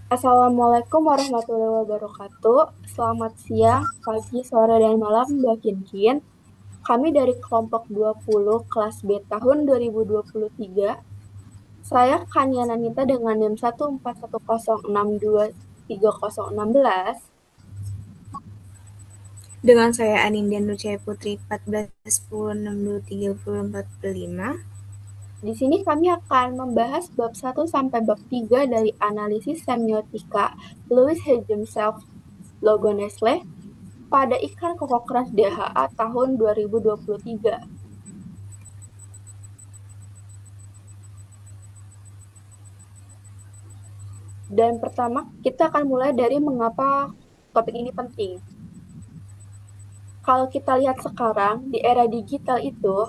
Assalamualaikum warahmatullahi wabarakatuh. Selamat siang, pagi, sore, dan malam Mbak Kinkin. Kami dari kelompok 20 kelas B tahun 2023. Saya Kaniana Nita dengan NIM 14106230016. Dengan saya Anindya Nurcaya Putri 14 10 62 30 45. Di sini kami akan membahas bab 1 sampai bab 3 dari analisis semiotika Louis himself logo Nestle pada iklan Koko Crunch DHA tahun 2023. Dan pertama, kita akan mulai dari mengapa topik ini penting. Kalau kita lihat sekarang, di era digital itu,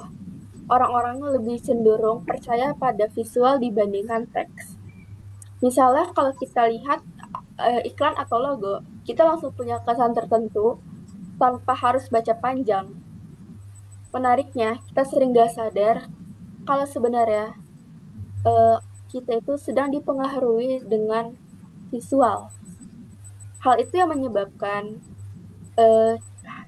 orang-orangnya lebih cenderung percaya pada visual dibandingkan teks. Misalnya kalau kita lihat iklan atau logo, kita langsung punya kesan tertentu tanpa harus baca panjang. Menariknya, kita sering gak sadar kalau sebenarnya eh, kita itu sedang dipengaruhi dengan visual. Hal itu yang menyebabkan eh,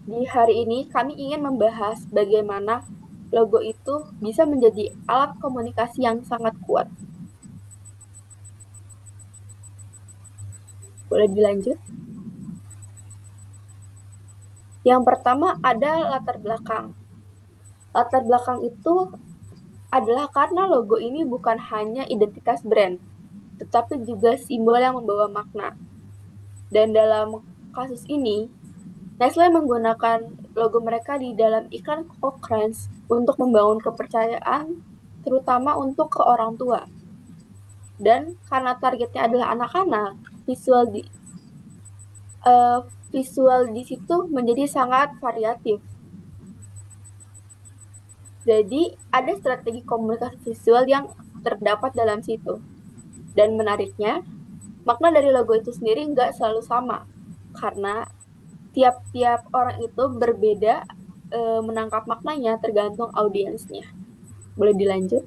di hari ini kami ingin membahas bagaimana logo itu bisa menjadi alat komunikasi yang sangat kuat. Boleh dilanjut? Yang pertama ada latar belakang. Latar belakang itu adalah karena logo ini bukan hanya identitas brand, tetapi juga simbol yang membawa makna. Dan dalam kasus ini, Nestle menggunakan logo mereka di dalam iklan Coco Crunch untuk membangun kepercayaan, terutama untuk ke orang tua. Dan karena targetnya adalah anak-anak, visual di uh, visual di situ menjadi sangat variatif. Jadi ada strategi komunikasi visual yang terdapat dalam situ. Dan menariknya, makna dari logo itu sendiri nggak selalu sama. Karena tiap-tiap orang itu berbeda menangkap maknanya tergantung audiensnya. Boleh dilanjut?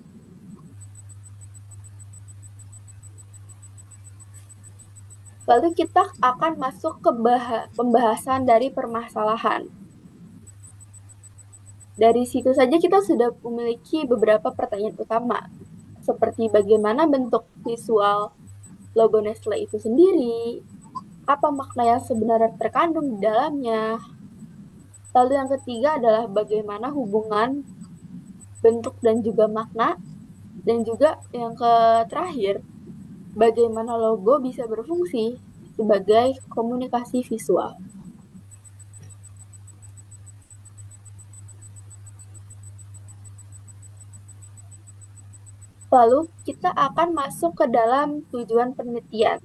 Lalu kita akan masuk ke pembahasan dari permasalahan. Dari situ saja kita sudah memiliki beberapa pertanyaan utama, seperti bagaimana bentuk visual logo Nestle itu sendiri, apa makna yang sebenarnya terkandung di dalamnya. Lalu yang ketiga adalah bagaimana hubungan bentuk dan juga makna, dan juga yang terakhir, bagaimana logo bisa berfungsi sebagai komunikasi visual. Lalu kita akan masuk ke dalam tujuan penelitian.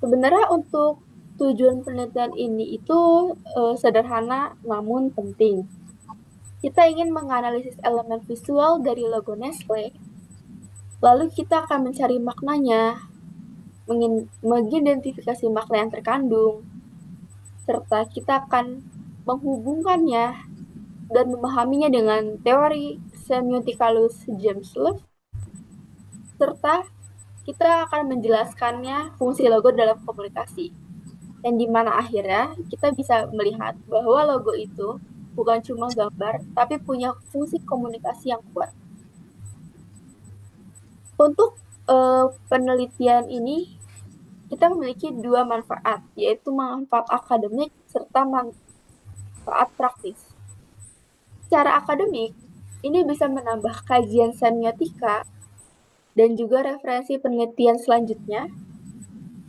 Sebenarnya untuk tujuan penelitian ini itu sederhana namun penting. Kita ingin menganalisis elemen visual dari logo Nestle, lalu kita akan mencari maknanya, mengidentifikasi makna yang terkandung, serta kita akan menghubungkannya dan memahaminya dengan teori semiotikalus James Love, serta kita akan menjelaskannya fungsi logo dalam komunikasi. Dan di mana akhirnya kita bisa melihat bahwa logo itu bukan cuma gambar, tapi punya fungsi komunikasi yang kuat. Untuk penelitian ini, kita memiliki dua manfaat, yaitu manfaat akademik serta manfaat praktis. Secara akademik, ini bisa menambah kajian semiotika dan juga referensi penelitian selanjutnya.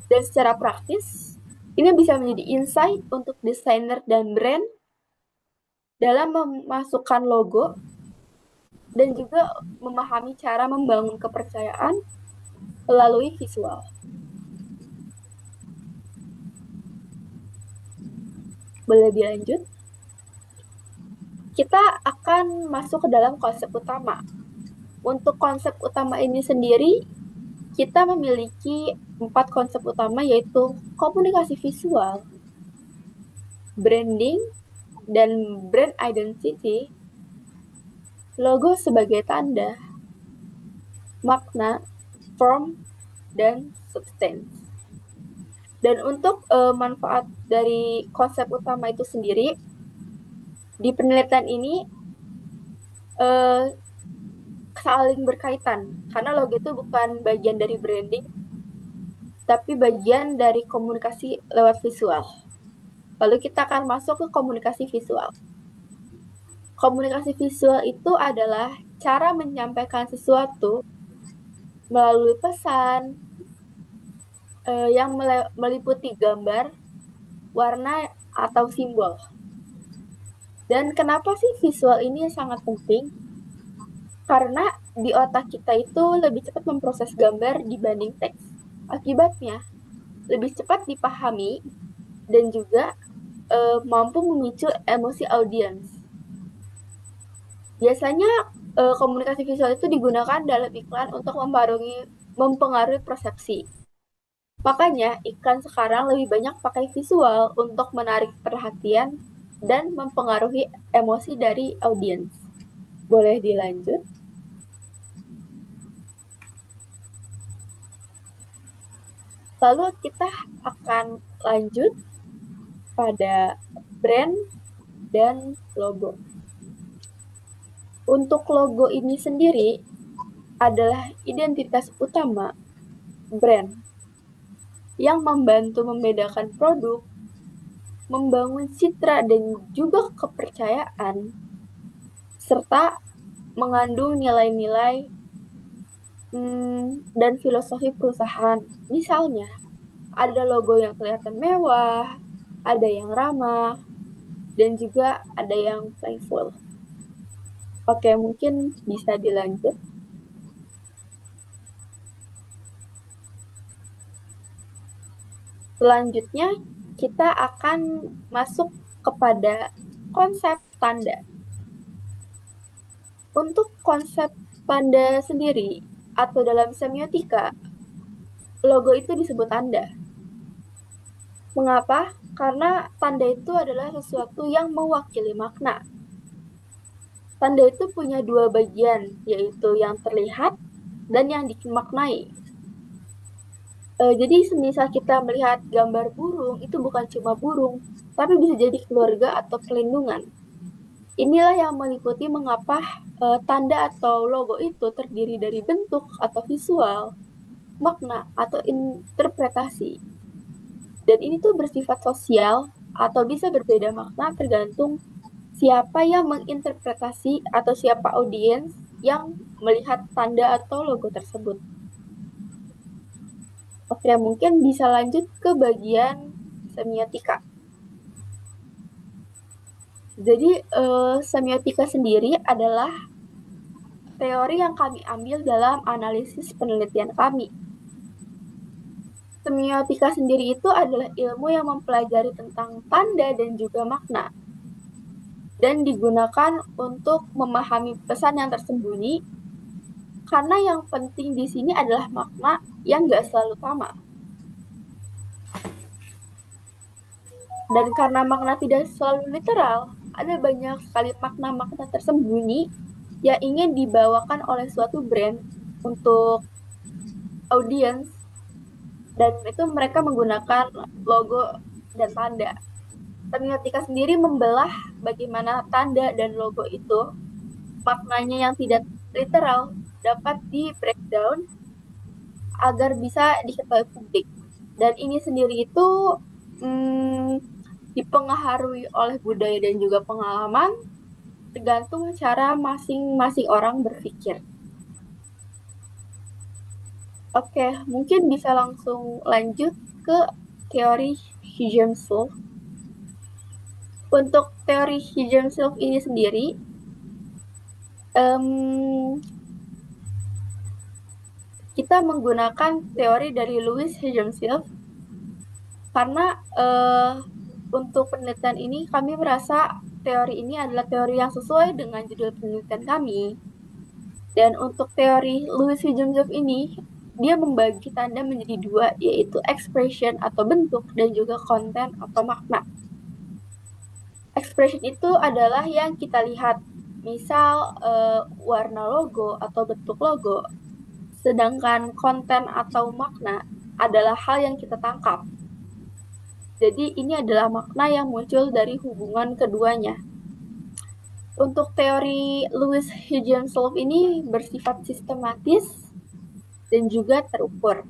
Dan secara praktis, ini bisa menjadi insight untuk desainer dan brand dalam memasukkan logo dan juga memahami cara membangun kepercayaan melalui visual. Boleh dilanjut? Kita akan masuk ke dalam konsep utama. Untuk konsep utama ini sendiri, kita memiliki 4 konsep utama, yaitu komunikasi visual, branding, dan brand identity, logo sebagai tanda, makna, form, dan substance. Dan untuk manfaat dari konsep utama itu sendiri, di penelitian ini saling berkaitan, karena logo itu bukan bagian dari branding, tapi bagian dari komunikasi lewat visual. Lalu kita akan masuk ke komunikasi visual. Komunikasi visual itu adalah cara menyampaikan sesuatu melalui pesan yang meliputi gambar, warna, atau simbol. Dan kenapa sih visual ini sangat penting? Karena di otak kita itu lebih cepat memproses gambar dibanding teks. Akibatnya, lebih cepat dipahami dan juga mampu memicu emosi audiens. Biasanya komunikasi visual itu digunakan dalam iklan untuk mempengaruhi persepsi. Makanya iklan sekarang lebih banyak pakai visual untuk menarik perhatian dan mempengaruhi emosi dari audiens. Boleh dilanjut? Lalu kita akan lanjut pada brand dan logo. Untuk logo ini sendiri adalah identitas utama brand yang membantu membedakan produk, membangun citra dan juga kepercayaan, serta mengandung nilai-nilai dan filosofi perusahaan. Misalnya, ada logo yang kelihatan mewah, ada yang ramah, dan juga ada yang playful. Oke, mungkin bisa dilanjut. Selanjutnya, kita akan masuk kepada konsep tanda. Untuk konsep tanda sendiri, atau dalam semiotika, logo itu disebut tanda. Mengapa? Karena tanda itu adalah sesuatu yang mewakili makna. Tanda itu punya dua bagian, yaitu yang terlihat dan yang dimaknai. Jadi semisal kita melihat gambar burung, itu bukan cuma burung, tapi bisa jadi keluarga atau pelindungan. Inilah yang meliputi mengapa tanda atau logo itu terdiri dari bentuk atau visual, makna, atau interpretasi. Dan ini tuh bersifat sosial atau bisa berbeda makna tergantung siapa yang menginterpretasi atau siapa audiens yang melihat tanda atau logo tersebut. Oke, mungkin bisa lanjut ke bagian semiotika. Jadi, semiotika sendiri adalah teori yang kami ambil dalam analisis penelitian kami. Semiotika sendiri itu adalah ilmu yang mempelajari tentang tanda dan juga makna, dan digunakan untuk memahami pesan yang tersembunyi, karena yang penting di sini adalah makna yang nggak selalu sama. Dan karena makna tidak selalu literal, ada banyak sekali makna-makna tersembunyi yang ingin dibawakan oleh suatu brand untuk audiens, dan itu mereka menggunakan logo dan tanda. Semiotika sendiri membelah bagaimana tanda dan logo itu maknanya yang tidak literal dapat di breakdown agar bisa diketahui publik. Dan ini sendiri itu dipengaruhi oleh budaya dan juga pengalaman, tergantung cara masing-masing orang berpikir. Oke, mungkin bisa langsung lanjut ke teori Huygens-Zulf. Untuk teori Huygens-Zulf ini sendiri, kita menggunakan teori dari Louis Huygens-Zulf karena untuk penelitian ini kami merasa teori ini adalah teori yang sesuai dengan judul penelitian kami. Dan untuk teori Louis Huygens-Zulf ini, dia membagi tanda menjadi dua, yaitu expression atau bentuk dan juga konten atau makna. Expression itu adalah yang kita lihat, misal warna logo atau bentuk logo, sedangkan konten atau makna adalah hal yang kita tangkap. Jadi ini adalah makna yang muncul dari hubungan keduanya. Untuk teori Louis Higginsolf ini bersifat sistematis dan juga terukur.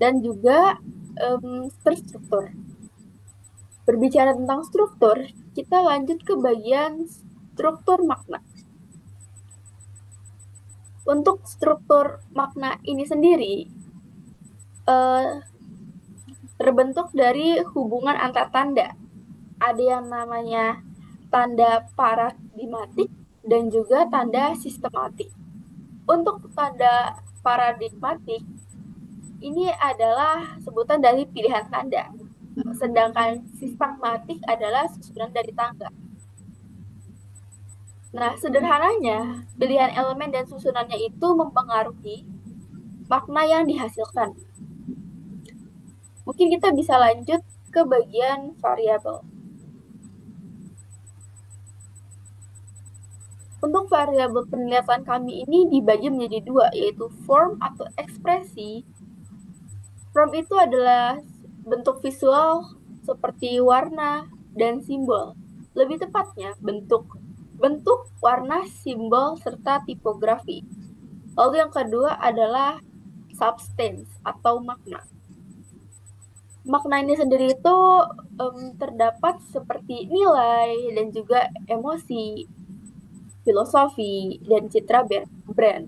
Dan juga terstruktur. Berbicara tentang struktur, kita lanjut ke bagian struktur makna. Untuk struktur makna ini sendiri terbentuk dari hubungan antar tanda. Ada yang namanya tanda paradigmatik dan juga tanda sistematik. Untuk tanda paradigmatik, ini adalah sebutan dari pilihan tanda. Sedangkan sistematik adalah susunan dari tangga. Nah, sederhananya, pilihan elemen dan susunannya itu mempengaruhi makna yang dihasilkan. Mungkin kita bisa lanjut ke bagian variabel. Untuk variabel penilaian kami ini dibagi menjadi dua, yaitu form atau ekspresi. Form itu adalah bentuk visual seperti warna dan simbol. Lebih tepatnya, bentuk, warna, simbol, serta tipografi. Lalu yang kedua adalah substance atau makna. Makna ini sendiri itu terdapat seperti nilai dan juga emosi, filosofi, dan citra brand.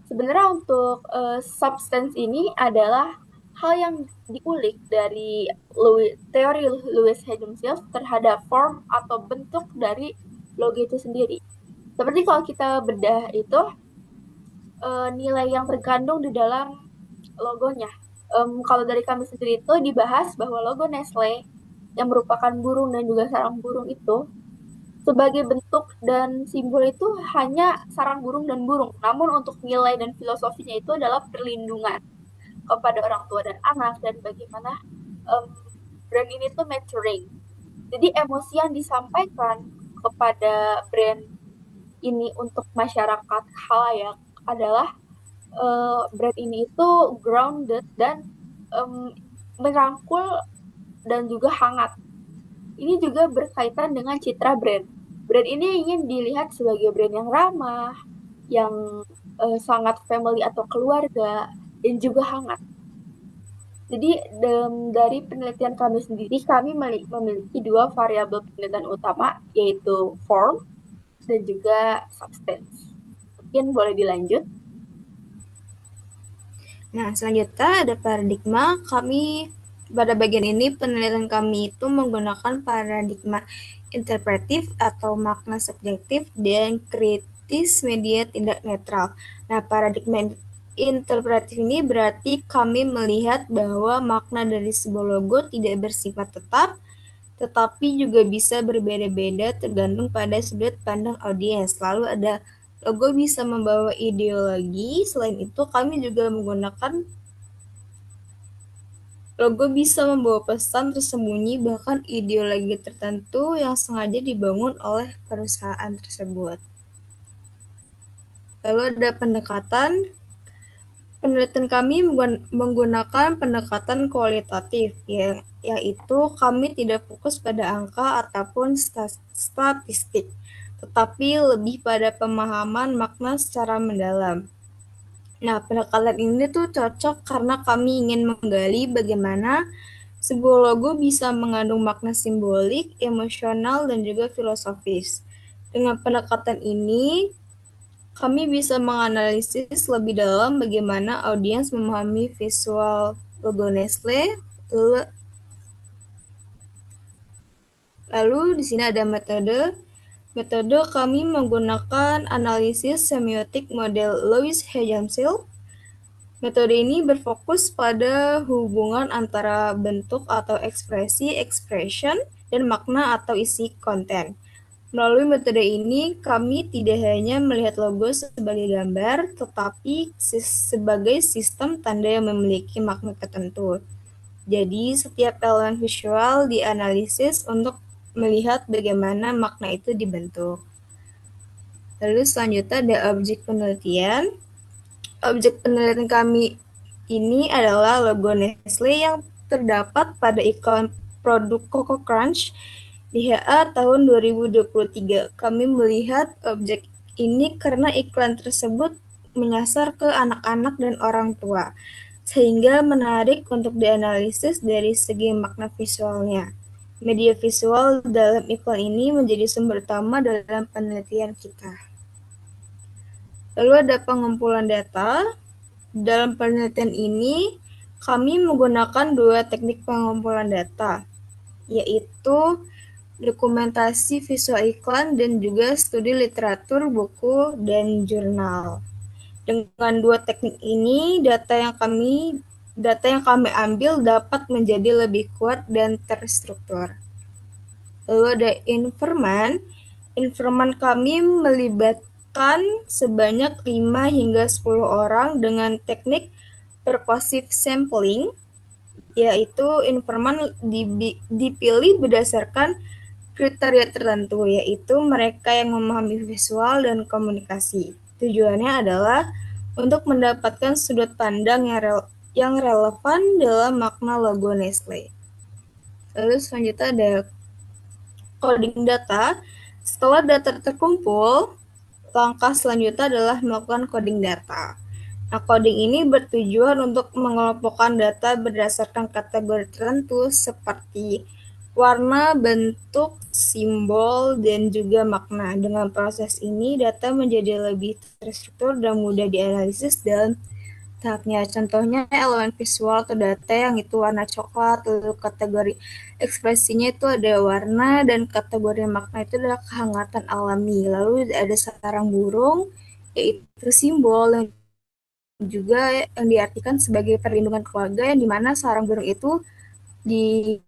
Sebenarnya untuk substance ini adalah hal yang diulik dari teori Louis Higginsolf terhadap form atau bentuk dari logo itu sendiri. Seperti kalau kita bedah itu nilai yang terkandung di dalam logonya. Kalau dari kami sendiri itu dibahas bahwa logo Nestle yang merupakan burung dan juga sarang burung itu sebagai bentuk dan simbol itu hanya sarang burung dan burung. Namun untuk nilai dan filosofinya itu adalah perlindungan kepada orang tua dan anak dan bagaimana brand ini tuh maturing. Jadi emosi yang disampaikan kepada brand ini untuk masyarakat khalayak adalah brand ini itu grounded dan merangkul dan juga hangat. Ini juga berkaitan dengan citra brand. Brand ini ingin dilihat sebagai brand yang ramah, yang sangat family atau keluarga, dan juga hangat. Jadi dari penelitian kami sendiri, kami memiliki dua variabel penelitian utama, yaitu form dan juga substance. Mungkin boleh dilanjut. Nah, selanjutnya ada paradigma. Pada bagian ini penelitian kami itu menggunakan paradigma interpretif atau makna subjektif dan kritis media tidak netral. Nah, paradigma interpretif ini berarti kami melihat bahwa makna dari sebuah logo tidak bersifat tetap, tetapi juga bisa berbeda-beda tergantung pada sudut pandang audiens. Lalu ada logo bisa membawa ideologi. Selain itu, kami juga menggunakan logo bisa membawa pesan tersembunyi, bahkan ideologi tertentu yang sengaja dibangun oleh perusahaan tersebut. Lalu ada penelitian kami menggunakan pendekatan kualitatif, yaitu kami tidak fokus pada angka ataupun statistik, tetapi lebih pada pemahaman makna secara mendalam. Nah, pendekatan ini tuh cocok karena kami ingin menggali bagaimana sebuah logo bisa mengandung makna simbolik, emosional, dan juga filosofis. Dengan pendekatan ini, kami bisa menganalisis lebih dalam bagaimana audiens memahami visual logo Nestle. Lalu di sini ada metode. Metode kami menggunakan analisis semiotik model Louis Higginsolf. Metode ini berfokus pada hubungan antara bentuk atau ekspresi, expression, dan makna atau isi konten. Melalui metode ini, kami tidak hanya melihat logo sebagai gambar, tetapi sebagai sistem tanda yang memiliki makna tertentu. Jadi, setiap elemen visual dianalisis untuk melihat bagaimana makna itu dibentuk. Lalu selanjutnya ada objek penelitian. Objek penelitian kami ini adalah logo Nestle yang terdapat pada iklan produk Coco Crunch di HA tahun 2023. Kami melihat objek ini karena iklan tersebut menyasar ke anak-anak dan orang tua, sehingga menarik untuk dianalisis dari segi makna visualnya. Media visual dalam iklan ini menjadi sumber utama dalam penelitian kita. Lalu ada pengumpulan data. Dalam penelitian ini, kami menggunakan dua teknik pengumpulan data, yaitu dokumentasi visual iklan dan juga studi literatur, buku, dan jurnal. Dengan dua teknik ini, data yang kami ambil dapat menjadi lebih kuat dan terstruktur. Lalu ada informan. Informan kami melibatkan sebanyak 5 hingga 10 orang dengan teknik pervasive sampling, yaitu informan dipilih berdasarkan kriteria tertentu, yaitu mereka yang memahami visual dan komunikasi. Tujuannya adalah untuk mendapatkan sudut pandang yang relevan dalam makna logo Nestle. Lalu selanjutnya ada coding data. Setelah data terkumpul, langkah selanjutnya adalah melakukan coding data. Nah, coding ini bertujuan untuk mengelompokkan data berdasarkan kategori tertentu seperti warna, bentuk, simbol, dan juga makna. Dengan proses ini, data menjadi lebih terstruktur dan mudah dianalisis dalam tahapnya. Contohnya elemen visual atau data yang itu warna coklat, lalu kategori ekspresinya itu ada warna, dan kategori makna itu adalah kehangatan alami. Lalu ada sarang burung, yaitu simbol yang juga yang diartikan sebagai perlindungan keluarga, yang dimana sarang burung itu di,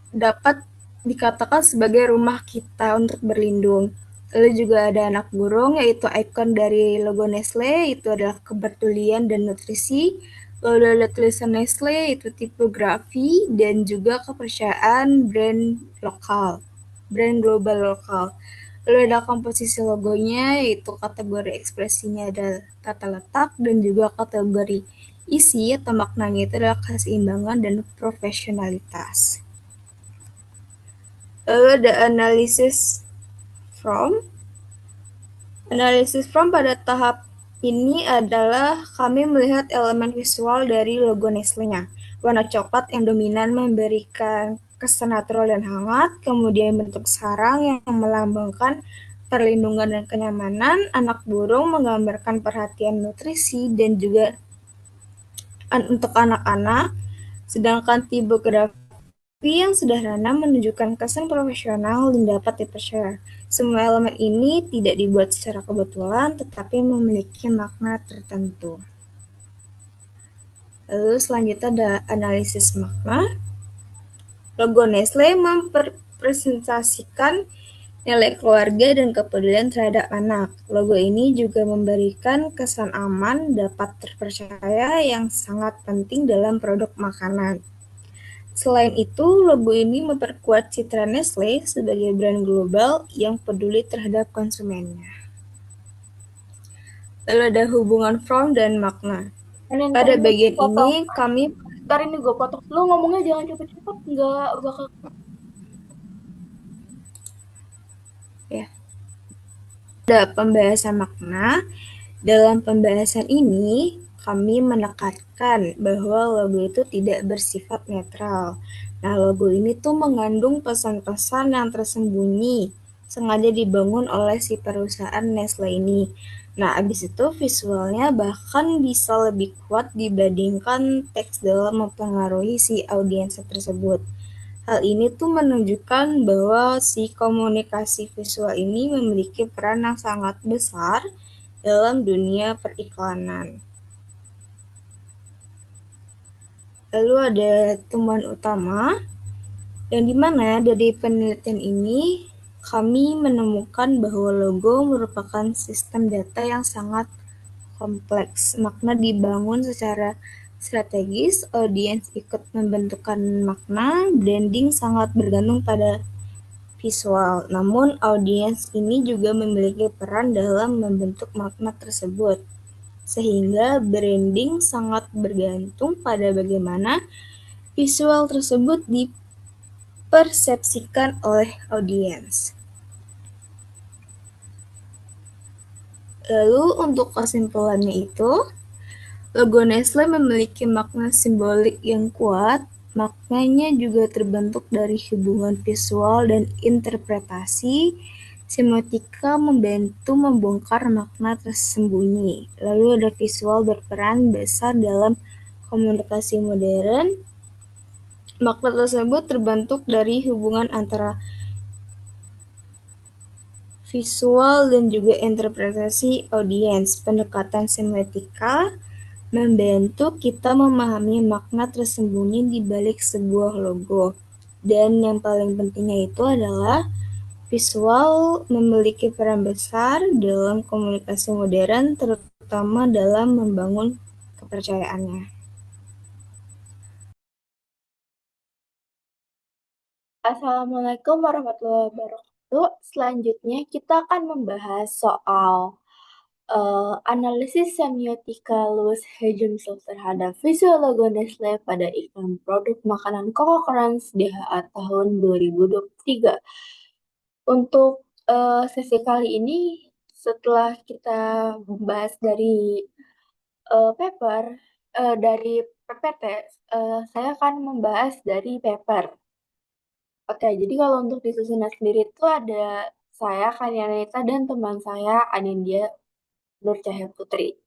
dapat dikatakan sebagai rumah kita untuk berlindung. Lalu juga ada anak burung, yaitu ikon dari logo Nestle, itu adalah kepedulian dan nutrisi. Lalu ada tulisan Nestle, itu tipografi, dan juga kepercayaan brand global lokal. Lalu ada komposisi logonya, yaitu kategori ekspresinya ada tata letak, dan juga kategori isi atau maknanya itu adalah keseimbangan dan profesionalitas. Lalu ada from. Analisis from pada tahap ini adalah kami melihat elemen visual dari logo Nestle-nya. Warna coklat yang dominan memberikan kesan natural dan hangat, kemudian bentuk sarang yang melambangkan perlindungan dan kenyamanan, anak burung menggambarkan perhatian nutrisi dan juga untuk anak-anak, sedangkan tipografi yang sederhana menunjukkan kesan profesional dan dapat dipercaya. Semua elemen ini tidak dibuat secara kebetulan, tetapi memiliki makna tertentu. Lalu selanjutnya ada analisis makna. Logo Nestle mempresentasikan nilai keluarga dan kepedulian terhadap anak. Logo ini juga memberikan kesan aman, dapat terpercaya yang sangat penting dalam produk makanan. Selain itu, logo ini memperkuat citra Nestle sebagai brand global yang peduli terhadap konsumennya. Lalu ada hubungan from dan makna. Pada bagian ini kami... Ntar ini gue potong. Lu ngomongnya jangan cepet-cepet, nggak bakal... Ya. Ada pembahasan makna. Dalam pembahasan ini, kami menekankan bahwa logo itu tidak bersifat netral. Nah, logo ini tuh mengandung pesan-pesan yang tersembunyi, sengaja dibangun oleh si perusahaan Nestle ini. Nah, abis itu visualnya bahkan bisa lebih kuat dibandingkan teks dalam mempengaruhi si audiens tersebut. Hal ini tuh menunjukkan bahwa si komunikasi visual ini memiliki peran yang sangat besar dalam dunia periklanan. Lalu ada temuan utama, yang dimana dari penelitian ini kami menemukan bahwa logo merupakan sistem data yang sangat kompleks. Makna dibangun secara strategis, audiens ikut membentukkan makna, branding sangat bergantung pada visual. Namun, audiens ini juga memiliki peran dalam membentuk makna tersebut. Sehingga branding sangat bergantung pada bagaimana visual tersebut dipersepsikan oleh audiens. Lalu untuk kesimpulannya itu, logo Nestle memiliki makna simbolik yang kuat. Maknanya juga terbentuk dari hubungan visual dan interpretasi. Semiotika membantu membongkar makna tersembunyi. Lalu ada visual berperan besar dalam komunikasi modern. Makna tersebut terbentuk dari hubungan antara visual dan juga interpretasi audiens. Pendekatan semiotika membantu kita memahami makna tersembunyi di balik sebuah logo. Dan yang paling pentingnya itu adalah visual memiliki peran besar dalam komunikasi modern, terutama dalam membangun kepercayaannya. Assalamualaikum warahmatullahi wabarakatuh. Selanjutnya kita akan membahas soal analisis semiotika Louis Higginson terhadap visual logo Nestle pada iklan produk makanan Coco Crunch DHA tahun 2023. Untuk sesi kali ini, setelah kita membahas dari paper, dari PPT, saya akan membahas dari paper. Oke, jadi kalau untuk disusunnya sendiri itu ada saya, Kanianita, dan teman saya, Anindya Nur Cahaya Putri.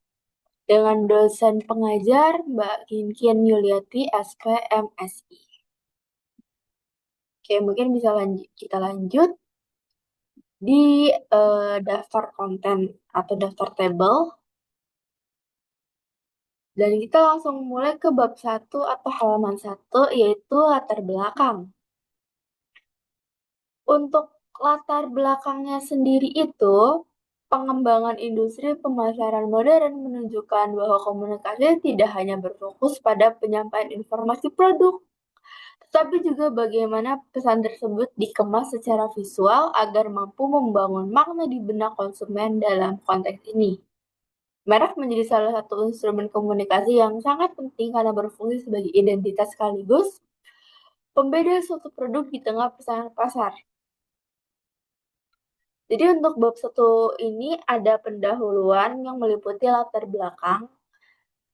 Dengan dosen pengajar Mbak Kinkian Yuliati, SPMSI. Oke, mungkin bisa kita lanjut di daftar konten atau daftar tabel. Dan kita langsung mulai ke bab 1 atau halaman 1, yaitu latar belakang. Untuk latar belakangnya sendiri itu, pengembangan industri pemasaran modern menunjukkan bahwa komunikasi tidak hanya berfokus pada penyampaian informasi produk, tetapi juga bagaimana pesan tersebut dikemas secara visual agar mampu membangun makna di benak konsumen dalam konteks ini. Merek menjadi salah satu instrumen komunikasi yang sangat penting karena berfungsi sebagai identitas sekaligus pembeda suatu produk di tengah pesanan pasar. Jadi untuk bab 1 ini ada pendahuluan yang meliputi latar belakang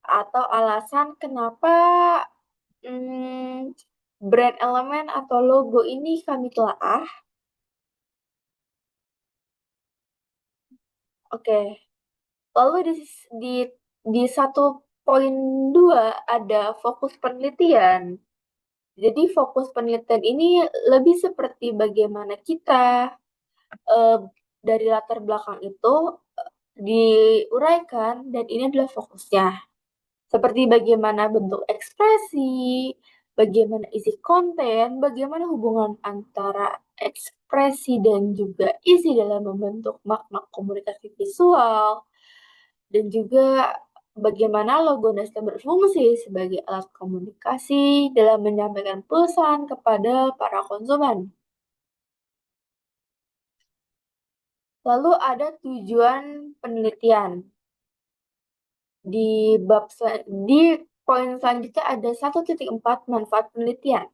atau alasan kenapa brand elemen atau logo ini kami telaah. Oke, lalu di 1.2 ada fokus penelitian. Jadi fokus penelitian ini lebih seperti bagaimana kita dari latar belakang itu diuraikan dan ini adalah fokusnya. Seperti bagaimana bentuk ekspresi, bagaimana isi konten, bagaimana hubungan antara ekspresi dan juga isi dalam membentuk makna komunikasi visual, dan juga bagaimana logo Nestle berfungsi sebagai alat komunikasi dalam menyampaikan pesan kepada para konsumen. Lalu ada tujuan penelitian. Di poin selanjutnya ada 1.4 manfaat penelitian.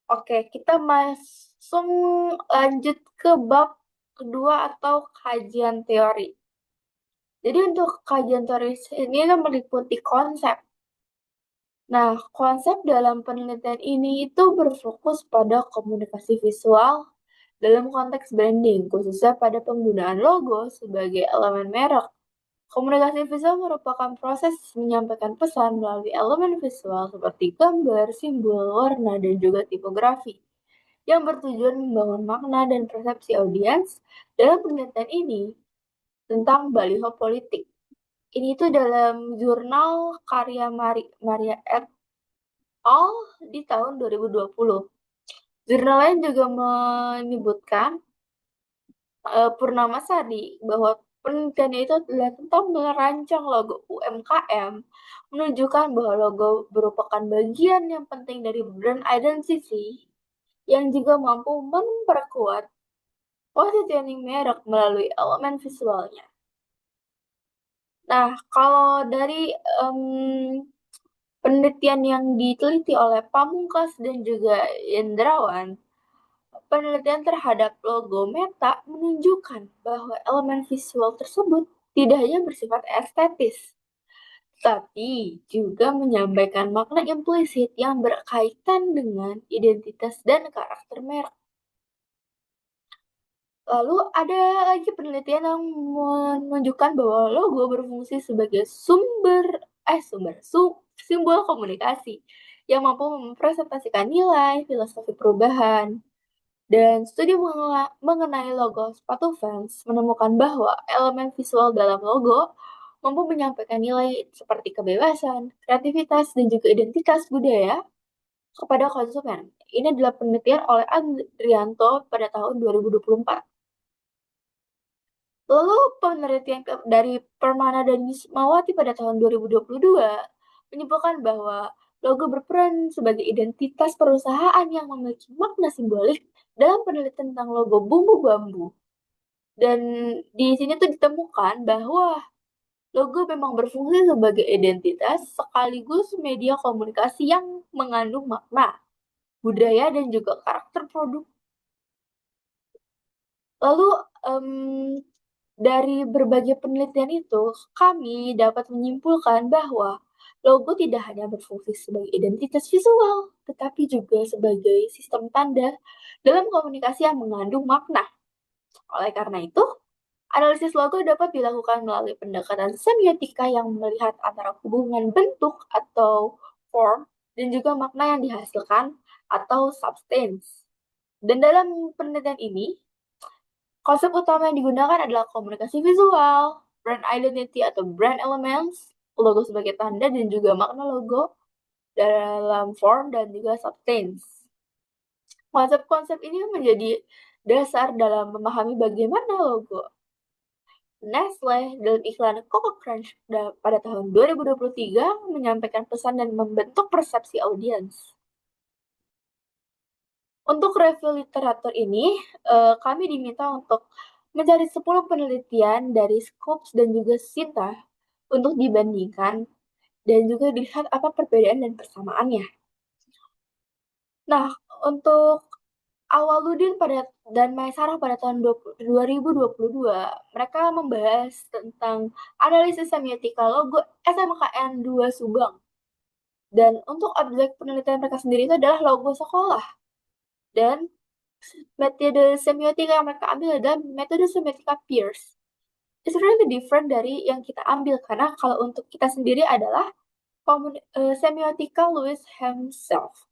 Oke, kita langsung lanjut ke bab kedua atau kajian teori. Jadi untuk kajian teori ini meliputi konsep. Nah, konsep dalam penelitian ini itu berfokus pada komunikasi visual dalam konteks branding, khususnya pada penggunaan logo sebagai elemen merek. Komunikasi visual merupakan proses menyampaikan pesan melalui elemen visual seperti gambar, simbol, warna, dan juga tipografi yang bertujuan membangun makna dan persepsi audiens. Dalam penelitian ini tentang baliho politik. Ini tuh dalam jurnal karya Maria et al. Di tahun 2020. Jurnal lain juga menyebutkan Purnama Sari bahwa Penelitiannya itu adalah tentang merancang logo UMKM, menunjukkan bahwa logo merupakan bagian yang penting dari brand identity yang juga mampu memperkuat positioning merek melalui elemen visualnya. Nah, kalau dari penelitian yang diteliti oleh Pamungkas dan juga Yendrawan, penelitian terhadap logo Meta menunjukkan bahwa elemen visual tersebut tidak hanya bersifat estetis, tapi juga menyampaikan makna implisit yang berkaitan dengan identitas dan karakter merek. Lalu ada lagi penelitian yang menunjukkan bahwa logo berfungsi sebagai simbol komunikasi yang mampu mempresentasikan nilai, filosofi perubahan, dan studi mengenai logo sepatu Vans menemukan bahwa elemen visual dalam logo mampu menyampaikan nilai seperti kebebasan, kreativitas, dan juga identitas budaya kepada konsumen. Ini adalah penelitian oleh Adrianto pada tahun 2024. Lalu penelitian dari Permana dan Wismawati pada tahun 2022 menyebutkan bahwa logo berperan sebagai identitas perusahaan yang memiliki makna simbolik dalam penelitian tentang logo bumbu bambu. Dan di sini tuh ditemukan bahwa logo memang berfungsi sebagai identitas sekaligus media komunikasi yang mengandung makna, budaya, dan juga karakter produk. Lalu dari berbagai penelitian itu, kami dapat menyimpulkan bahwa logo tidak hanya berfungsi sebagai identitas visual, tetapi juga sebagai sistem tanda dalam komunikasi yang mengandung makna. Oleh karena itu, analisis logo dapat dilakukan melalui pendekatan semiotika yang melihat antara hubungan bentuk atau form dan juga makna yang dihasilkan atau substance. Dan dalam penelitian ini, konsep utama yang digunakan adalah komunikasi visual, brand identity atau brand elements, logo sebagai tanda dan juga makna logo dalam form dan juga substance. Konsep-konsep ini menjadi dasar dalam memahami bagaimana logo Nestle dalam iklan Coco Crunch pada tahun 2023 menyampaikan pesan dan membentuk persepsi audiens. Untuk review literatur ini, kami diminta untuk mencari 10 penelitian dari Scopes dan juga Sinta untuk dibandingkan dan juga dilihat apa perbedaan dan persamaannya. Nah, untuk Awaludin dan Maesarah pada tahun 2022, mereka membahas tentang analisis semiotika logo SMKN 2 Subang. Dan untuk objek penelitian mereka sendiri itu adalah logo sekolah. Dan metode semiotika yang mereka ambil adalah metode semiotika Peirce. It's really different dari yang kita ambil, karena kalau untuk kita sendiri adalah semiotika Lewis himself.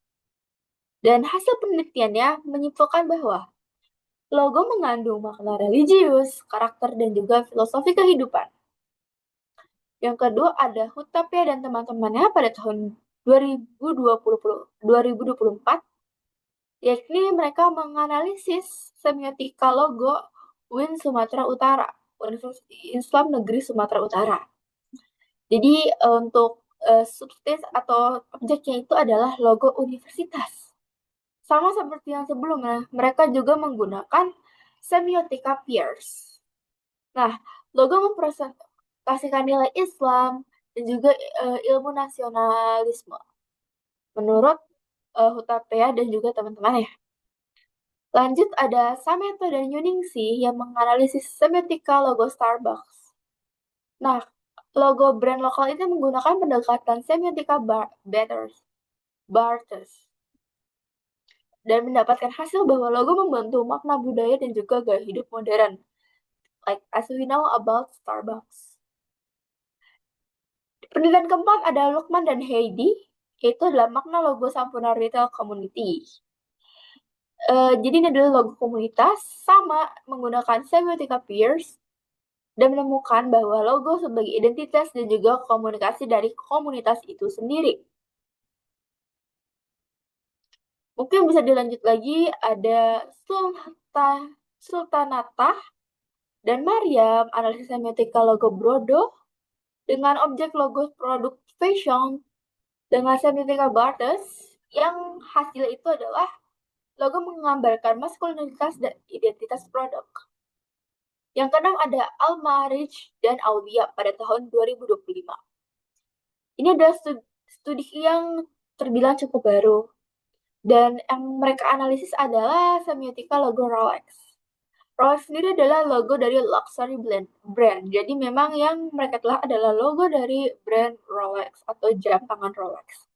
Dan hasil penelitiannya menyimpulkan bahwa logo mengandung makna religius, karakter, dan juga filosofi kehidupan. Yang kedua ada Hutapea dan teman-temannya pada tahun 2024, yakni mereka menganalisis semiotika logo UIN Sumatera Utara, Universitas Islam Negeri Sumatera Utara. Jadi untuk substance atau objeknya itu adalah logo universitas. Sama seperti yang sebelumnya, mereka juga menggunakan semiotika Peirce. Nah, logo mempresentasikan nilai Islam dan juga ilmu nasionalisme. Menurut Hutapea dan juga teman-temannya. Lanjut ada Sameto dan Yuningsi yang menganalisis semiotika logo Starbucks. Nah, logo brand lokal itu menggunakan pendekatan semiotika Barthes dan mendapatkan hasil bahwa logo membantu makna budaya dan juga gaya hidup modern. Like as we know about Starbucks. Penelitian keempat ada Lukman dan Heidi, yaitu adalah makna logo Sampurna Retail Community. Jadi ini adalah logo komunitas sama menggunakan semiotika Peirce dan menemukan bahwa logo sebagai identitas dan juga komunikasi dari komunitas itu sendiri. Mungkin bisa dilanjut lagi, ada Sultanatah Dan Mariam, analisis semiotika logo Brodo dengan objek logo produk fashion dengan semiotika Bartes yang hasil itu adalah logo menggambarkan maskulinitas dan identitas produk. Yang keenam ada Alma, Rich, dan Aulia pada tahun 2025. Ini adalah studi yang terbilang cukup baru. Dan yang mereka analisis adalah semiotika logo Rolex. Rolex sendiri adalah logo dari luxury brand. Jadi memang yang mereka telah adalah logo dari brand Rolex atau jam tangan Rolex.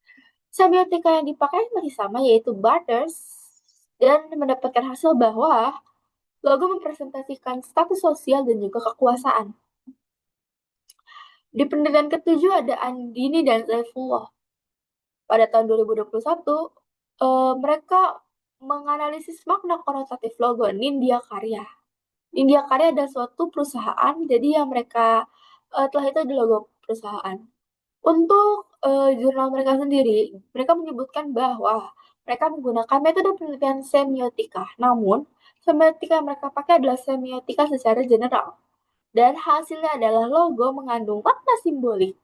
Semiotika yang dipakai masih sama yaitu Barters dan mendapatkan hasil bahwa logo mempresentasikan status sosial dan juga kekuasaan. Di penelitian ketujuh ada Andini dan Saifullah. Pada tahun 2021, mereka menganalisis makna konotatif logo Nindya Karya. Nindya Karya adalah suatu perusahaan, jadi yang mereka telah itu adalah logo perusahaan. Untuk jurnal mereka sendiri, mereka menyebutkan bahwa mereka menggunakan metode penelitian semiotika. Namun, semiotika yang mereka pakai adalah semiotika secara general. Dan hasilnya adalah logo mengandung makna simbolik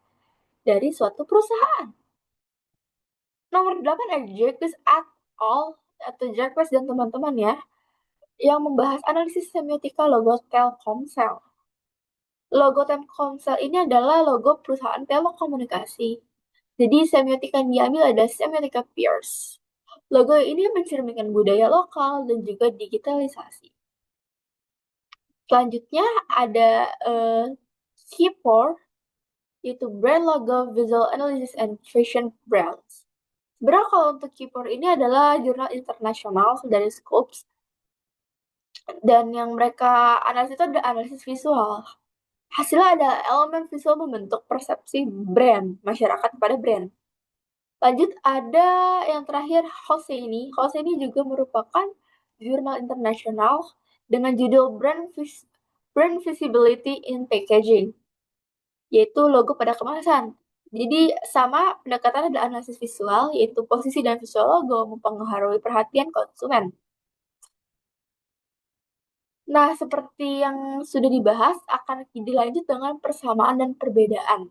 dari suatu perusahaan. Nomor 8 ada Jacques et al. Atau Jacques dan teman-teman ya, yang membahas analisis semiotika logo Telkomsel. Logo Telkomsel ini adalah logo perusahaan telekomunikasi. Jadi semiotika yang diambil adalah semiotika Peirce. Logo ini mencerminkan budaya lokal dan juga digitalisasi. Selanjutnya ada Skipper, yaitu Brand Logo Visual Analysis and Fashion Brands. Sebenarnya kalau untuk Keeper ini adalah jurnal internasional dari Scopes, dan yang mereka analisis itu ada analisis visual. Hasilnya ada elemen visual membentuk persepsi brand, masyarakat pada brand. Lanjut ada yang terakhir Jose ini. Jose ini juga merupakan jurnal internasional dengan judul Brand Visibility in Packaging, yaitu logo pada kemasan. Jadi sama pendekatan adalah analisis visual, yaitu posisi dan visual logo mempengaruhi perhatian konsumen. Nah, seperti yang sudah dibahas, akan dilanjut dengan persamaan dan perbedaan.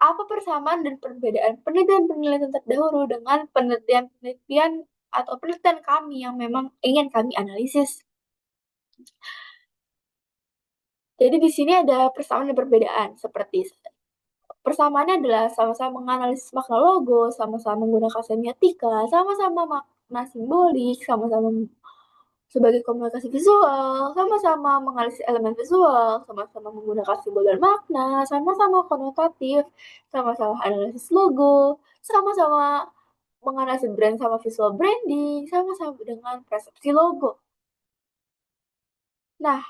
Apa persamaan dan perbedaan penelitian-penelitian terdahulu dengan penelitian-penelitian atau penelitian kami yang memang ingin kami analisis? Jadi di sini ada persamaan dan perbedaan, seperti persamaannya adalah sama-sama menganalisis makna logo, sama-sama menggunakan semiotika, sama-sama makna simbolik, sama-sama sebagai komunikasi visual, sama-sama menganalisis elemen visual, sama-sama menggunakan simbol dan makna, sama-sama konotatif, sama-sama analisis logo, sama-sama menganalisis brand sama visual branding, sama-sama dengan persepsi logo. Nah,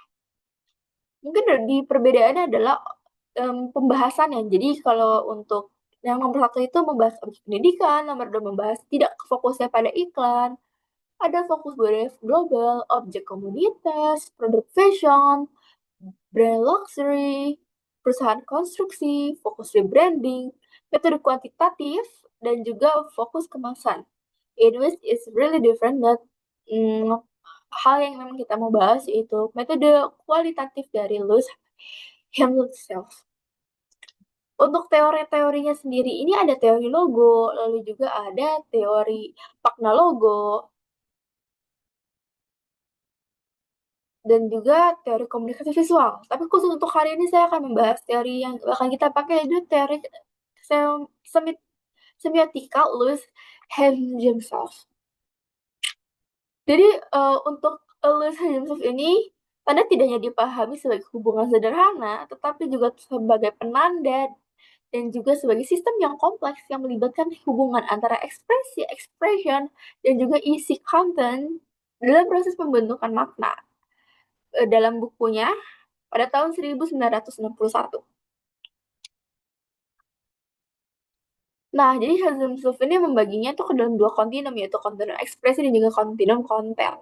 mungkin di perbedaannya adalah pembahasannya. Jadi kalau untuk yang nomor satu itu membahas objek pendidikan, nomor dua membahas tidak fokusnya pada iklan, ada fokus budaya global, objek komunitas, produk fashion, brand luxury, perusahaan konstruksi, fokus rebranding, metode kuantitatif, dan juga fokus kemasan. In which is really different that hal yang memang kita mau bahas yaitu metode kualitatif dari Lewis himself. Untuk teori-teorinya sendiri ini ada teori logo, lalu juga ada teori makna logo, dan juga teori komunikasi visual. Tapi khusus untuk hari ini saya akan membahas teori yang akan kita pakai yaitu teori semiotika Lewis himself. Jadi untuk Lewis himself ini tanda tidak hanya dipahami sebagai hubungan sederhana, tetapi juga sebagai penanda dan juga sebagai sistem yang kompleks yang melibatkan hubungan antara ekspresi, expression, dan juga isi content dalam proses pembentukan makna. Dalam bukunya pada tahun 1961. Nah, jadi Hazemsuf ini membaginya tuh ke dalam dua kontinum, yaitu kontinum ekspresi dan juga kontinum konten.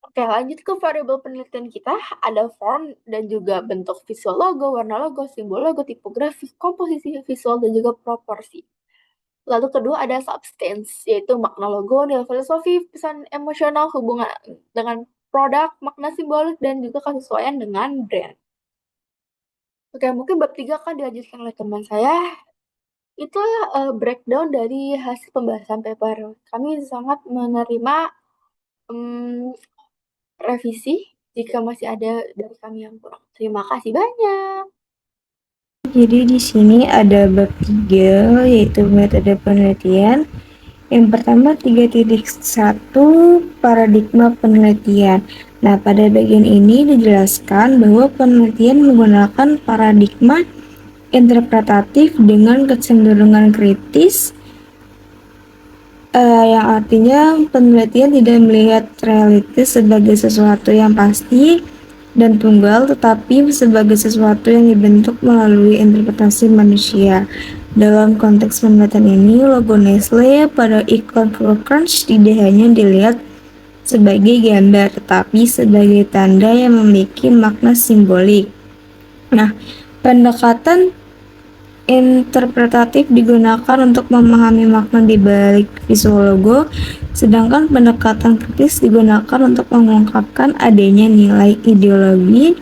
Oke, lanjut ke variabel penelitian kita. Ada form dan juga bentuk visual logo, warna logo, simbol logo, tipografi, komposisi visual, dan juga proporsi. Lalu kedua ada substance, yaitu makna logo, nilai filosofi, pesan emosional, hubungan dengan produk, makna simbolik, dan juga kesesuaian dengan brand. Oke, mungkin bab 3 kan dilanjutkan oleh teman saya. Itu breakdown dari hasil pembahasan paper. Kami sangat menerima revisi jika masih ada dari kami yang kurang. Terima kasih banyak. Jadi di sini ada bab 3 yaitu metode penelitian. Yang pertama 3.1 paradigma penelitian. Nah, pada bagian ini dijelaskan bahwa penelitian menggunakan paradigma interpretatif dengan kecenderungan kritis, yang artinya penelitian tidak melihat realitas sebagai sesuatu yang pasti dan tunggal, tetapi sebagai sesuatu yang dibentuk melalui interpretasi manusia. Dalam konteks penelitian ini, logo Nestle pada iklan Crunch tidak hanya dilihat sebagai gambar, tetapi sebagai tanda yang memiliki makna simbolik. Nah, pendekatan interpretatif digunakan untuk memahami makna di balik visual logo, sedangkan pendekatan kritis digunakan untuk mengungkapkan adanya nilai ideologi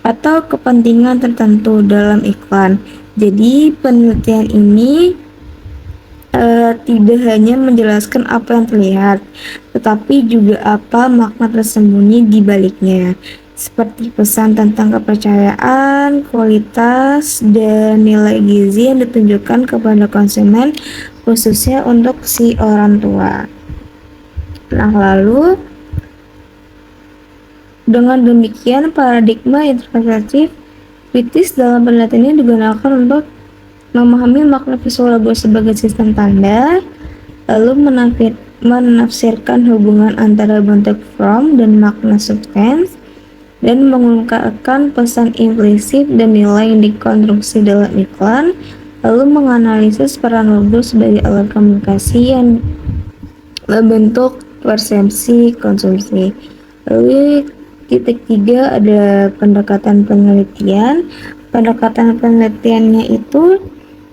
atau kepentingan tertentu dalam iklan. Jadi penelitian ini tidak hanya menjelaskan apa yang terlihat, tetapi juga apa makna tersembunyi di baliknya, seperti pesan tentang kepercayaan, kualitas, dan nilai gizi yang ditunjukkan kepada konsumen, khususnya untuk si orang tua. Nah, lalu dengan demikian paradigma interpretatif kritis dalam penelitian ini digunakan untuk memahami makna visual logo sebagai sistem tanda, lalu menafsirkan hubungan antara bentuk form dan makna substance, dan mengungkapkan pesan implisit dan nilai yang dikonstruksi dalam iklan, lalu menganalisis peran logo sebagai alat komunikasi yang membentuk persepsi konsumsi. Lalu titik 3 ada pendekatan penelitian. Pendekatan penelitiannya itu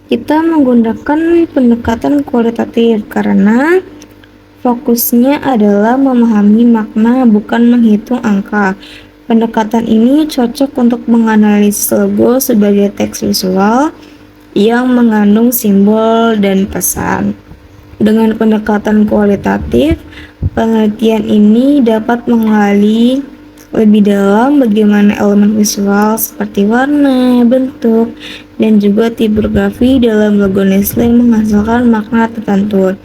kita menggunakan pendekatan kualitatif karena fokusnya adalah memahami makna, bukan menghitung angka. Pendekatan ini cocok untuk menganalisis logo sebagai teks visual yang mengandung simbol dan pesan. Dengan pendekatan kualitatif, penelitian ini dapat menggali lebih dalam bagaimana elemen visual seperti warna, bentuk, dan juga tipografi dalam logo Nestle menghasilkan makna tertentu.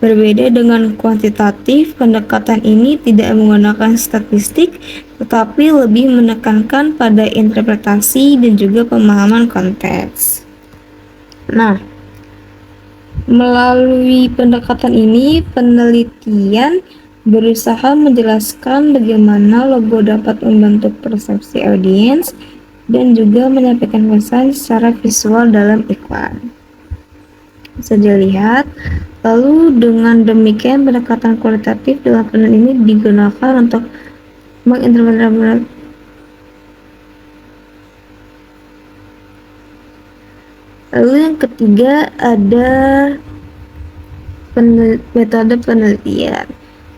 Berbeda dengan kuantitatif, pendekatan ini tidak menggunakan statistik, tetapi lebih menekankan pada interpretasi dan juga pemahaman konteks. Nah, melalui pendekatan ini, penelitian berusaha menjelaskan bagaimana logo dapat membentuk persepsi audiens dan juga menyampaikan pesan secara visual dalam iklan. Bisa dilihat, lalu dengan demikian pendekatan kualitatif dalam penelitian ini digunakan untuk menginterpretasi. Lalu yang ketiga ada metode penelitian.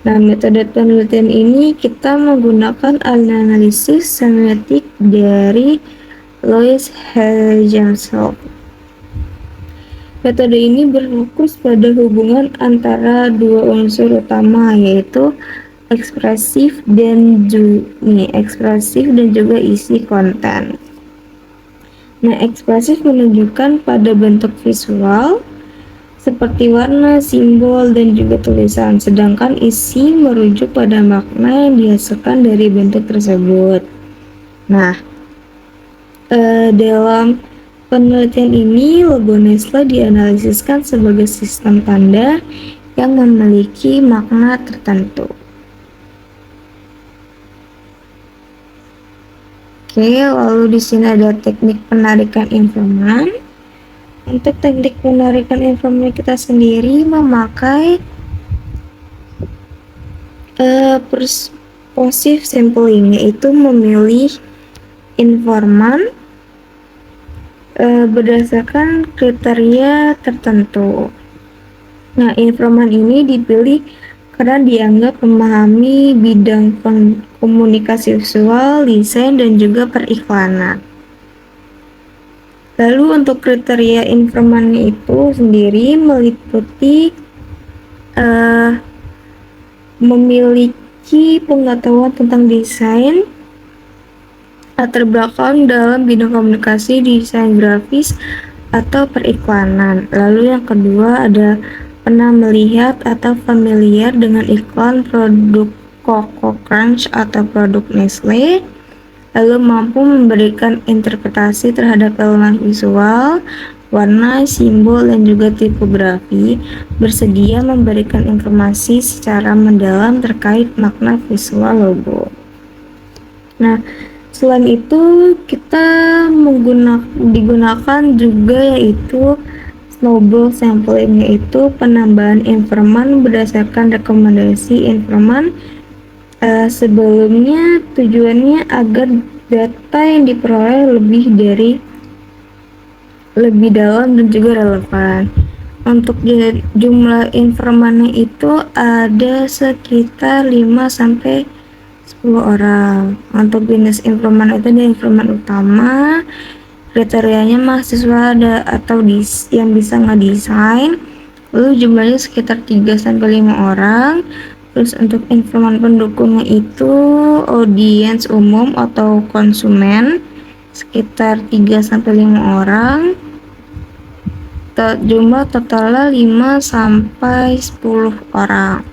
Nah, metode penelitian ini kita menggunakan analisis semiotik dari Louis Hjelmsholt. Metode ini berfokus pada hubungan antara dua unsur utama, yaitu ekspresif dan juga isi konten. Nah, ekspresif menunjukkan pada bentuk visual seperti warna, simbol, dan juga tulisan, sedangkan isi merujuk pada makna yang dihasilkan dari bentuk tersebut. Nah, dalam penelitian ini logo Nestle dianalisiskan sebagai sistem tanda yang memiliki makna tertentu. Oke, lalu di sini ada teknik penarikan informan. Untuk teknik penarikan informan kita sendiri memakai persuasive sampling, yaitu memilih informan berdasarkan kriteria tertentu. Nah, informan ini dipilih karena dianggap memahami bidang komunikasi visual, desain, dan juga periklanan. Lalu untuk kriteria informan itu sendiri meliputi memiliki pengetahuan tentang desain, latar belakang dalam bidang komunikasi, desain grafis, atau periklanan. Lalu yang kedua ada pernah melihat atau familiar dengan iklan produk Coco Crunch atau produk Nestle, lalu mampu memberikan interpretasi terhadap elemen visual, warna, simbol, dan juga tipografi, bersedia memberikan informasi secara mendalam terkait makna visual logo. Nah, selain itu kita digunakan juga yaitu snowball sampling, yaitu penambahan informan berdasarkan rekomendasi informan sebelumnya, tujuannya agar data yang diperoleh lebih dalam dan juga relevan. Untuk jumlah informannya itu ada sekitar 5 sampai 10 orang. Untuk jenis informan itu ada informan utama, kriterianya mahasiswa atau yang bisa ngedesain, lalu jumlahnya sekitar 3 sampai 5 orang. Terus untuk informan pendukungnya itu audiens umum atau konsumen sekitar 3 sampai 5 orang. Jumlah totalnya 5 sampai 10 orang.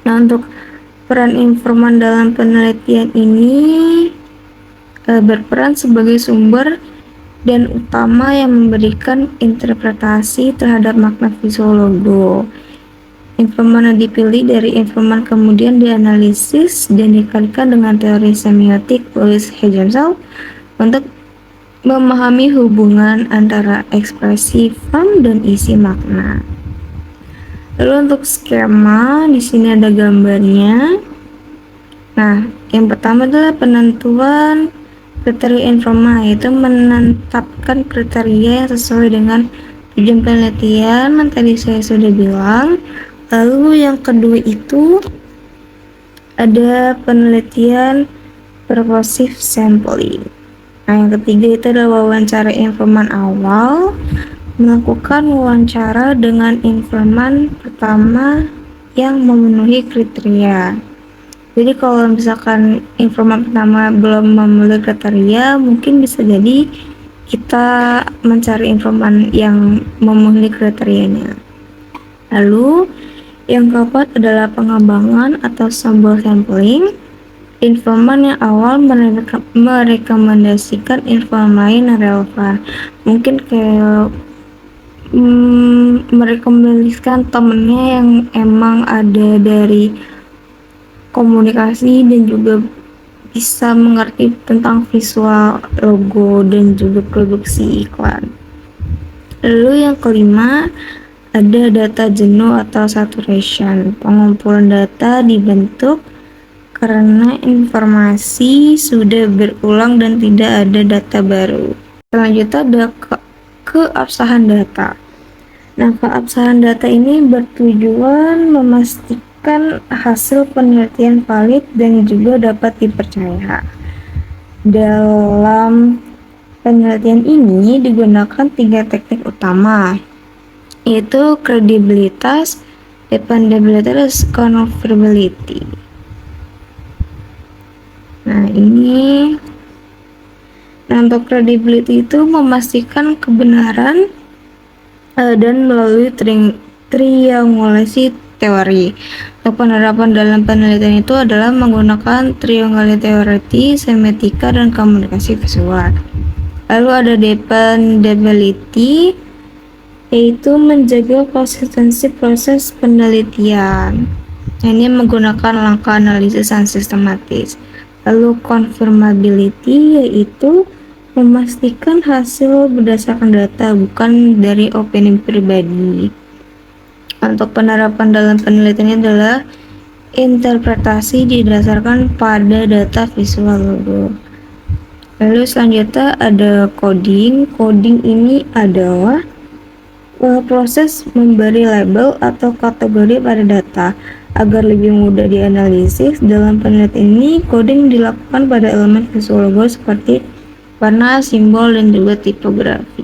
Nah, untuk peran informan dalam penelitian ini berperan sebagai sumber dan utama yang memberikan interpretasi terhadap makna visual logo. Informan yang dipilih dari informan kemudian dianalisis dan dikaitkan dengan teori semiotik Louis Higginson untuk memahami hubungan antara ekspresi form dan isi makna. Lalu untuk skema, di sini ada gambarnya. Nah, yang pertama adalah penentuan kriteria informan, yaitu menetapkan kriteria yang sesuai dengan tujuan penelitian yang tadi saya sudah bilang. Lalu yang kedua itu ada penelitian purposive sampling. Nah, yang ketiga itu adalah wawancara informan awal, melakukan wawancara dengan informan pertama yang memenuhi kriteria. Jadi kalau misalkan informan pertama belum memenuhi kriteria, mungkin bisa jadi kita mencari informan yang memenuhi kriterianya. Lalu yang keempat adalah pengembangan atau sample sampling. Informan yang awal merekomendasikan informan lain yang relevan. Mungkin kayak merekomendasikan temennya yang emang ada dari komunikasi dan juga bisa mengerti tentang visual logo dan juga produksi iklan. Lalu yang kelima ada data jenuh atau saturation. Pengumpulan data dibentuk karena informasi sudah berulang dan tidak ada data baru. Selanjutnya ada keabsahan data. Nah, keabsahan data ini bertujuan memastikan hasil penelitian valid dan juga dapat dipercaya. Dalam penelitian ini digunakan 3 teknik utama, yaitu kredibilitas, dependability, dan confirmability. Nah, untuk credibility itu memastikan kebenaran dan melalui triangulasi teori. Untuk penerapan dalam penelitian itu adalah menggunakan triangulasi teori, semiotika, dan komunikasi visual. Lalu ada dependability, yaitu menjaga konsistensi proses penelitian. Ini menggunakan langkah analisis yang sistematis. Lalu confirmability, yaitu memastikan hasil berdasarkan data, bukan dari opini pribadi. Untuk penerapan dalam penelitian adalah interpretasi didasarkan pada data visual logo. Lalu selanjutnya ada coding. Coding ini adalah proses memberi label atau kategori pada data. Agar lebih mudah dianalisis, dalam penelitian ini coding dilakukan pada elemen visual logo seperti warna, simbol, dan juga tipografi.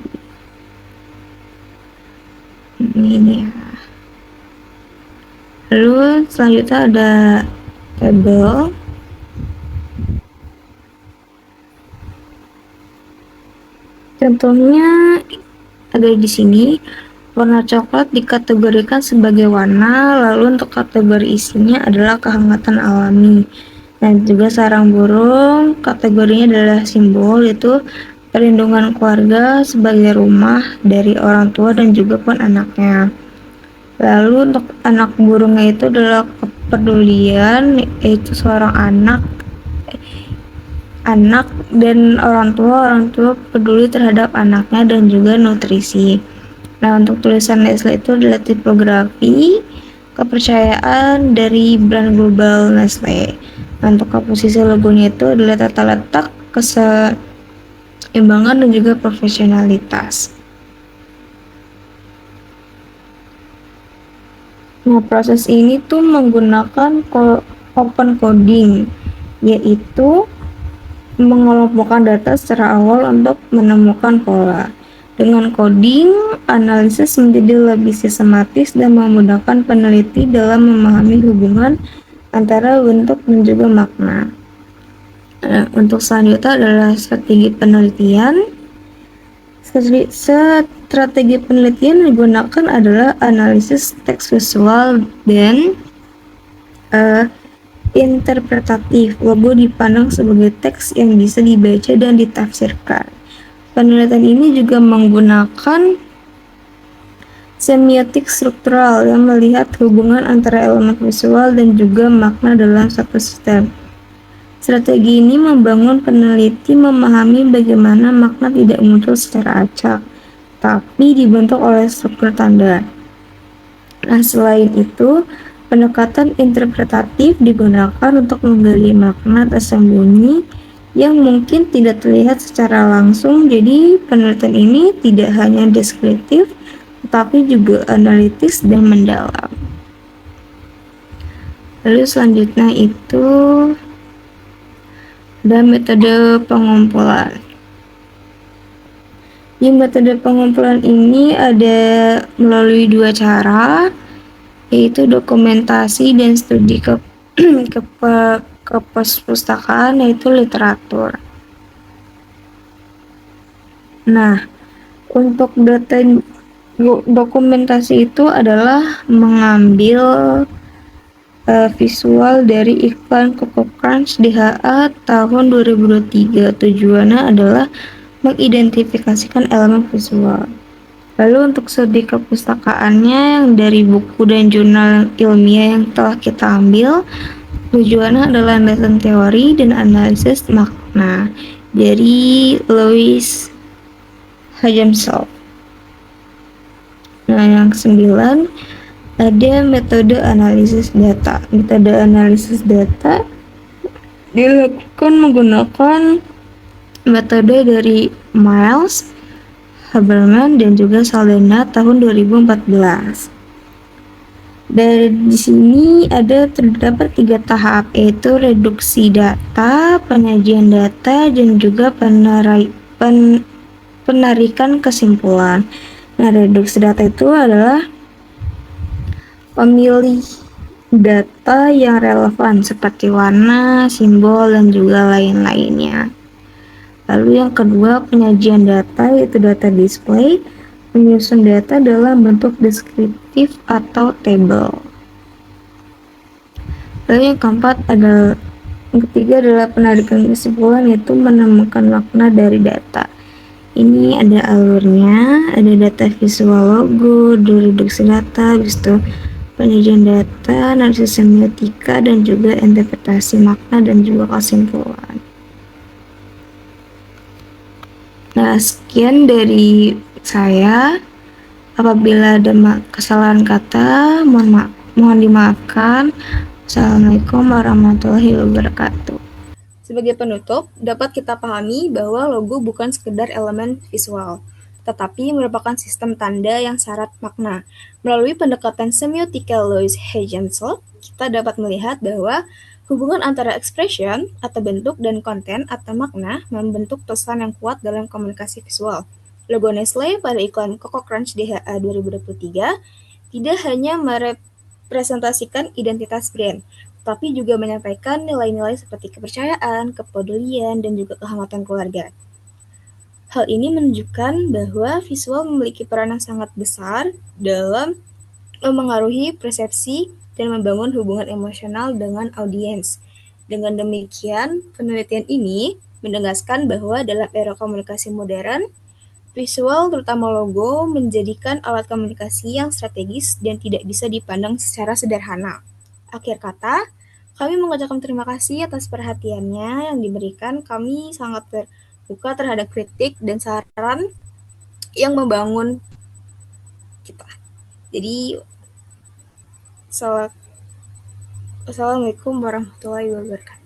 Ini ya. Lalu selanjutnya ada tabel. Contohnya ada di sini. Warna coklat dikategorikan sebagai warna, lalu untuk kategori isinya adalah kehangatan alami. Dan juga sarang burung, kategorinya adalah simbol, yaitu perlindungan keluarga sebagai rumah dari orang tua dan juga pun anaknya. Lalu untuk anak burungnya itu adalah kepedulian, yaitu seorang anak dan orang tua peduli terhadap anaknya dan juga nutrisi. Nah, untuk tulisan Nestle itu adalah tipografi, kepercayaan dari brand global Nestle. Nah, untuk komposisi logonya itu adalah tata letak, keseimbangan, dan juga profesionalitas. Nah, proses ini tuh menggunakan open coding, yaitu mengelompokkan data secara awal untuk menemukan pola. Dengan coding, analisis menjadi lebih sistematis dan memudahkan peneliti dalam memahami hubungan antara bentuk dan juga makna. Untuk selanjutnya adalah strategi penelitian. Strategi penelitian yang digunakan adalah analisis teks visual dan interpretatif. Logo dipandang sebagai teks yang bisa dibaca dan ditafsirkan. Penelitian ini juga menggunakan semiotik struktural yang melihat hubungan antara elemen visual dan juga makna dalam satu sistem. Strategi ini membangun peneliti memahami bagaimana makna tidak muncul secara acak, tapi dibentuk oleh struktur tanda. Nah, selain itu, pendekatan interpretatif digunakan untuk menggali makna tersembunyi yang mungkin tidak terlihat secara langsung. Jadi penelitian ini tidak hanya deskriptif, tetapi juga analitis dan mendalam. Lalu selanjutnya itu ada metode pengumpulan. Di metode pengumpulan ini ada melalui dua cara, yaitu dokumentasi dan studi ke perpustakaan, yaitu literatur. Nah, untuk data dokumentasi itu adalah mengambil visual dari iklan Coco Crunch DHA tahun 2023. Tujuannya adalah mengidentifikasikan elemen visual. Lalu untuk studi kepustakaannya yang dari buku dan jurnal ilmiah yang telah kita ambil, tujuannya adalah landasan teori dan analisis makna dari Louis Hajamsel. Nah, yang 9 ada metode analisis data. Metode analisis data dilakukan menggunakan metode dari Miles, Haberman, dan juga Saldana tahun 2014. Dari di sini terdapat 3 tahap, yaitu reduksi data, penyajian data, dan juga penarikan kesimpulan. Nah, reduksi data itu adalah pemilih data yang relevan seperti warna, simbol, dan juga lain-lainnya. Lalu yang kedua, penyajian data, yaitu data display, menyusun data dalam bentuk deskriptif atau tabel. Lalu yang ketiga adalah penarikan kesimpulan, yaitu menemukan makna dari data. Ini ada alurnya, ada data visual logo, reduksi data, habis itu penyajian data, analisis semiotika, dan juga interpretasi makna dan juga kesimpulan. Nah, sekian dari saya. Apabila ada kesalahan kata, mohon dimaafkan. Assalamualaikum warahmatullahi wabarakatuh. Sebagai penutup, dapat kita pahami bahwa logo bukan sekedar elemen visual, tetapi merupakan sistem tanda yang syarat makna. Melalui pendekatan semiotika Lois-Higginson, kita dapat melihat bahwa hubungan antara expression atau bentuk dan konten atau makna membentuk pesan yang kuat dalam komunikasi visual. Logo Nestle pada iklan Coco Crunch DHA 2023 tidak hanya merepresentasikan identitas brand, tapi juga menyampaikan nilai-nilai seperti kepercayaan, kepedulian, dan juga kehangatan keluarga. Hal ini menunjukkan bahwa visual memiliki peran yang sangat besar dalam memengaruhi persepsi dan membangun hubungan emosional dengan audiens. Dengan demikian, penelitian ini menegaskan bahwa dalam era komunikasi modern, visual, terutama logo, menjadikan alat komunikasi yang strategis dan tidak bisa dipandang secara sederhana. Akhir kata, kami mengucapkan terima kasih atas perhatiannya yang diberikan. Kami sangat terbuka terhadap kritik dan saran yang membangun kita. Jadi, assalamualaikum warahmatullahi wabarakatuh.